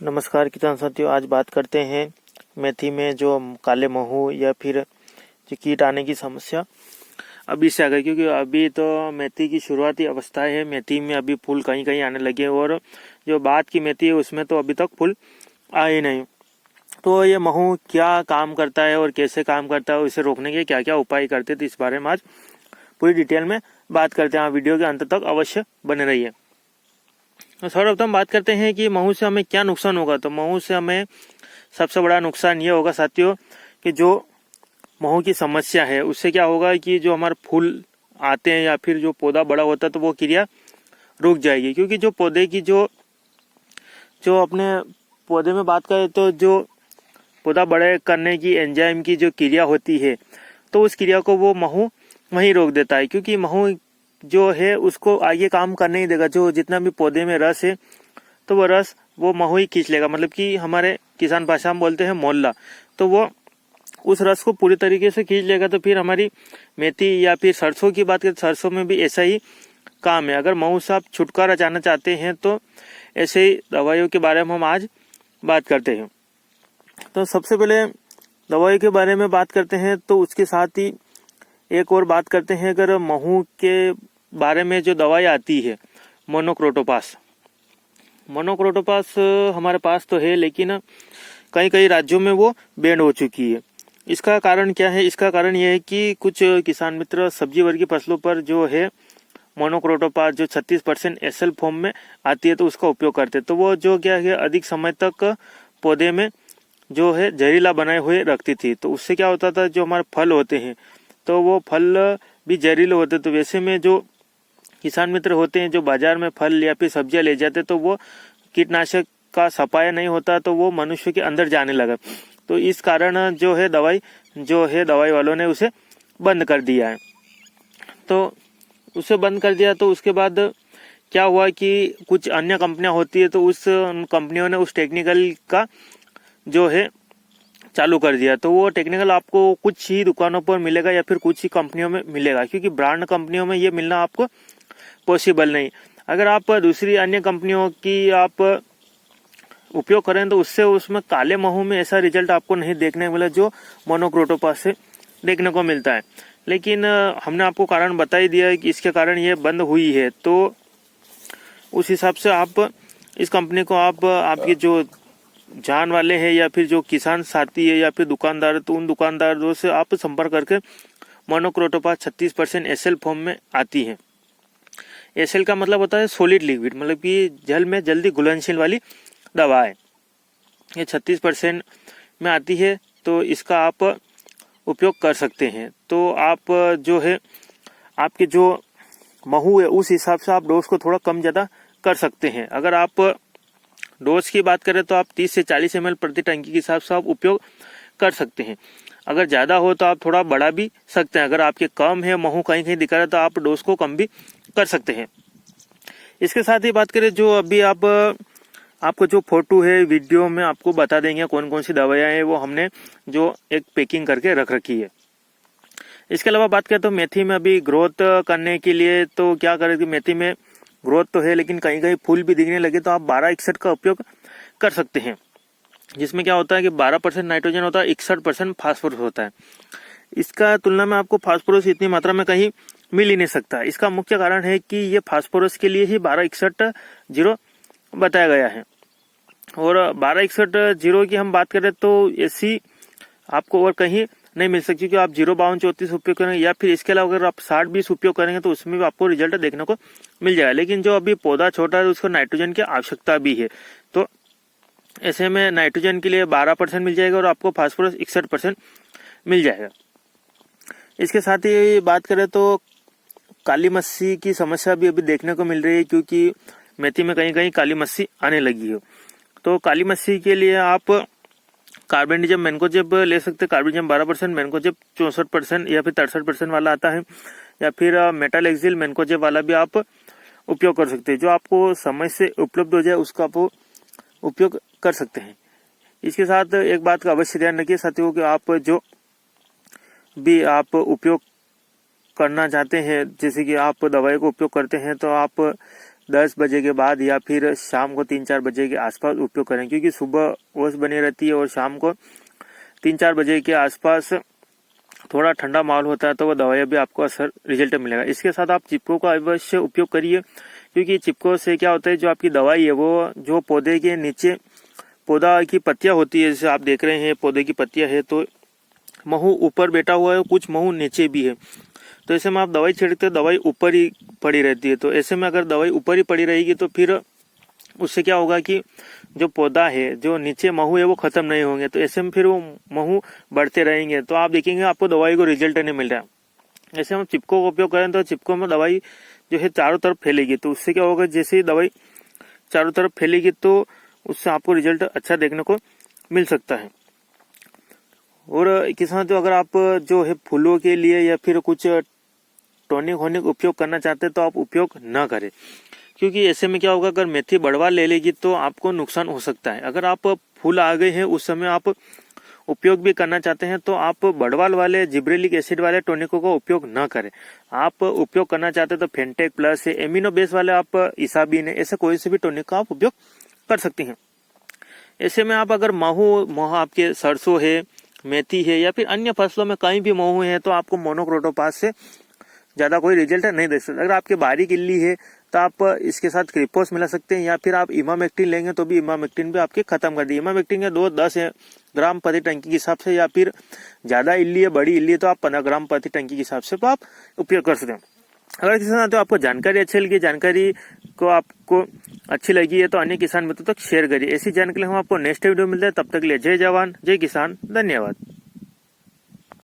नमस्कार किसान साथियों, आज बात करते हैं मेथी में जो काले महू या फिर जो कीट आने की समस्या अभी से आ गई। क्योंकि अभी तो मेथी की शुरुआती अवस्था है। मेथी में अभी फूल कहीं कहीं आने लगे और जो बाद की मेथी है उसमें तो अभी तक फूल आए नहीं। तो ये महू क्या काम करता है और कैसे काम करता है, इसे रोकने के क्या क्या उपाय करते थे, इस बारे में आज पूरी डिटेल में बात करते हैं। वीडियो के अंत तक अवश्य बने रहिए। तो सर्वप्रथम बात करते हैं कि महू से हमें क्या नुकसान होगा। तो महू से हमें सबसे बड़ा नुकसान ये होगा साथियों कि जो महू की समस्या है उससे क्या होगा कि जो हमारे फूल आते हैं या फिर जो पौधा बड़ा होता है तो वो क्रिया रुक जाएगी। क्योंकि जो पौधे की जो अपने पौधे में बात करें तो जो पौधा बड़े करने की एंजाइम की जो क्रिया होती है तो उस क्रिया को वो महू वहीं रोक देता है। क्योंकि महू जो है उसको आगे काम करने ही देगा। जो जितना भी पौधे में रस है तो वो रस वो महू ही खींच लेगा। मतलब कि हमारे किसान भाषा में बोलते हैं मोहल्ला, तो वो उस रस को पूरी तरीके से खींच लेगा। तो फिर हमारी मेथी या फिर सरसों की बात करें, सरसों में भी ऐसा ही काम है। अगर महू से आप छुटकारा चाहना चाहते हैं तो ऐसे ही दवाइयों के बारे में हम आज बात करते हैं। तो सबसे पहले दवाई के बारे में बात करते हैं, तो उसके साथ ही एक और बात करते हैं। अगर महू के बारे में जो दवाई आती है मोनोक्रोटोपास हमारे पास तो है, लेकिन कई कई राज्यों में वो बैन हो चुकी है। इसका कारण क्या है? इसका कारण यह है कि कुछ किसान मित्र सब्जी वर्गीय फसलों पर जो है मोनोक्रोटोपास जो 36% एसएल फॉर्म में आती है तो उसका उपयोग करते हैं। तो वो जो क्या है अधिक समय तक पौधे में जो है जहरीला बनाए हुए रखती थी। तो उससे क्या होता था, जो हमारे फल होते हैं तो वो फल भी जहरीले होते। तो वैसे में जो किसान मित्र होते हैं जो बाजार में फल या फिर सब्जियां ले जाते तो वो कीटनाशक का सफाया नहीं होता तो वो मनुष्य के अंदर जाने लगा। तो इस कारण जो है दवाई वालों ने उसे बंद कर दिया है। तो उसे बंद कर दिया तो उसके बाद क्या हुआ कि कुछ अन्य कंपनियां होती है तो उस कंपनियों ने उस टेक्निकल का जो है चालू कर दिया। तो वो टेक्निकल आपको कुछ ही दुकानों पर मिलेगा या फिर कुछ ही कंपनियों में मिलेगा। क्योंकि ब्रांड कंपनियों में ये मिलना आपको पॉसिबल नहीं। अगर आप दूसरी अन्य कंपनियों की आप उपयोग करें तो उसमें काले महू में ऐसा रिजल्ट आपको नहीं देखने मिला जो मोनोक्रोटोपास से देखने को मिलता है। लेकिन हमने आपको कारण बता ही दिया है कि इसके कारण ये बंद हुई है। तो उस हिसाब से आप इस कंपनी को आपके जो जान वाले हैं या फिर जो किसान साथी है या फिर दुकानदार, तो उन दुकानदारों से आप संपर्क करके मोनोक्रोटोपास 36% एसएल फॉर्म में आती है। एसएल का मतलब होता है सॉलिड लिक्विड, मतलब कि जल में जल्दी घुलनशील वाली दवा है। ये 36% में आती है तो इसका आप उपयोग कर सकते हैं। तो आप जो है आपके जो महू है उस हिसाब से आप डोज को थोड़ा कम ज़्यादा कर सकते हैं। अगर आप डोज की बात करें तो आप 30 से 40 ml प्रति टंकी के हिसाब से आप उपयोग कर सकते हैं। अगर ज़्यादा हो तो आप थोड़ा बढ़ा भी सकते हैं। अगर आपके कम है, महू कहीं कहीं दिखा रहा है तो आप डोज को कम भी कर सकते हैं। इसके साथ ही बात करें जो अभी आपको जो फोटो है वीडियो में आपको बता देंगे कौन कौन सी दवाइयाँ हैं, वो हमने जो एक पैकिंग करके रख रखी है। इसके अलावा बात करें तो मेथी में अभी ग्रोथ करने के लिए तो क्या करें कि मेथी में ग्रोथ तो है लेकिन कहीं कहीं फूल भी दिखने लगे तो आप 1261 का उपयोग कर सकते हैं। जिसमें क्या होता है कि 12% नाइट्रोजन होता है, 61% फास्फोरस होता है। इसका तुलना में आपको फास्फोरस इतनी मात्रा में कहीं मिल ही नहीं सकता। इसका मुख्य कारण है कि ये फास्फोरस के लिए ही 1261 बताया गया है। और 1261 की हम बात करें तो ऐसी आपको और कहीं नहीं मिल सकती कि आप 05234 उपयोग करेंगे या फिर इसके अलावा अगर आप 60-20 उपयोग करेंगे तो उसमें भी आपको रिजल्ट देखने को मिल जाएगा। लेकिन जो अभी पौधा छोटा है उसको नाइट्रोजन की आवश्यकता भी है। तो ऐसे में नाइट्रोजन के लिए 12% मिल जाएगा और आपको फास्फोरस 61% मिल जाएगा। इसके साथ ही बात करें तो काली मस्सी की समस्या भी अभी देखने को मिल रही है। क्योंकि मेथी में कहीं कहीं काली मस्सी आने लगी है। तो काली मस्सी के लिए आप कार्बेंडिजम मैनकोजेब ले सकते हैं। कार्बेंडिजम 12%, मैनकोजेब 64% या फिर 63% वाला आता है, या फिर मेटालेक्सिल मैनकोजेब वाला भी आप उपयोग कर सकते हैं। जो आपको समय से उपलब्ध हो जाए उसका आप उपयोग कर सकते हैं। इसके साथ एक बात का अवश्य ध्यान रखिए साथियों कि आप जो भी आप उपयोग करना चाहते हैं, जैसे कि आप दवाई को उपयोग करते हैं तो आप 10 बजे के बाद या फिर शाम को 3-4 बजे के आसपास उपयोग करें, क्योंकि सुबह ओस बनी रहती है और शाम को 3-4 बजे के आसपास थोड़ा ठंडा माहौल होता है, तो वो दवाइयाँ भी आपको असर रिजल्ट मिलेगा। इसके साथ आप चिपको का अवश्य उपयोग करिए, क्योंकि चिपको से क्या होता है, जो आपकी दवाई है वो जो पौधे के नीचे पौधा की पत्तियां होती है, जैसे आप देख रहे हैं पौधे की पत्तियां है, तो महू ऊपर बैठा हुआ है, कुछ महू नीचे भी है, तो ऐसे में आप दवाई छिड़कते दवाई ऊपर ही पड़ी रहती है। तो ऐसे में अगर दवाई ऊपर ही पड़ी रहेगी तो फिर उससे क्या होगा कि जो पौधा है, जो नीचे महू है वो खत्म नहीं होंगे, तो ऐसे में फिर वो महू बढ़ते रहेंगे, तो आप देखेंगे आपको दवाई को रिजल्ट नहीं मिल रहा। ऐसे हम चिपको का उपयोग करें तो चिपको में दवाई जो है चारों तरफ फैलेगी, तो उससे क्या होगा, जैसे ही दवाई चारों तरफ फैलेगी तो उससे आपको रिजल्ट अच्छा देखने को मिल सकता है। और किसान तो अगर आप जो है फूलों के लिए या फिर कुछ टॉनिक होनिक उपयोग करना चाहते हैं तो आप उपयोग न करें, क्योंकि ऐसे में क्या होगा, अगर मेथी बढ़वा ले लेगी तो आपको नुकसान हो सकता है। अगर आप फूल आ गए हैं उस समय आप उपयोग भी करना चाहते हैं तो आप बढ़वाल वाले जिब्रेलिक एसिड वाले टॉनिकों का उपयोग न करें। आप उपयोग करना चाहते हैं तो फेंटेक प्लस एमिनो बेस वाले आप इसाबीन ऐसे कोई से भी टॉनिक का आप उपयोग कर सकते हैं। ऐसे में आप अगर महू आपके सरसों है, मेथी है या फिर अन्य फसलों में कहीं भी महू है तो आपको मोनोक्रोटोपास से ज्यादा कोई रिजल्ट नहीं दे सकता। अगर आपके बारीक इल्ली है तो आप इसके साथ क्रिपोस मिला सकते हैं, या फिर आप इमामेक्टिन लेंगे तो भी इमामेक्टिन भी आपके खत्म कर दिए। इमामेक्टिन के 2-10 ग्राम प्रति टंकी के हिसाब से, या फिर ज्यादा इल्ली है, बड़ी इल्ली है तो आप 15 ग्राम प्रति टंकी के हिसाब से तो आप उपयोग कर सकते हैं। अगर किसान तो आपको जानकारी अच्छी लगी, जानकारी को आपको अच्छी लगी है तो अन्य किसान मित्रों तक शेयर करिए। ऐसी जानकारी हम आपको नेक्स्ट वीडियो मिलते हैं, तब तक के लिए जय जवान जय किसान, धन्यवाद।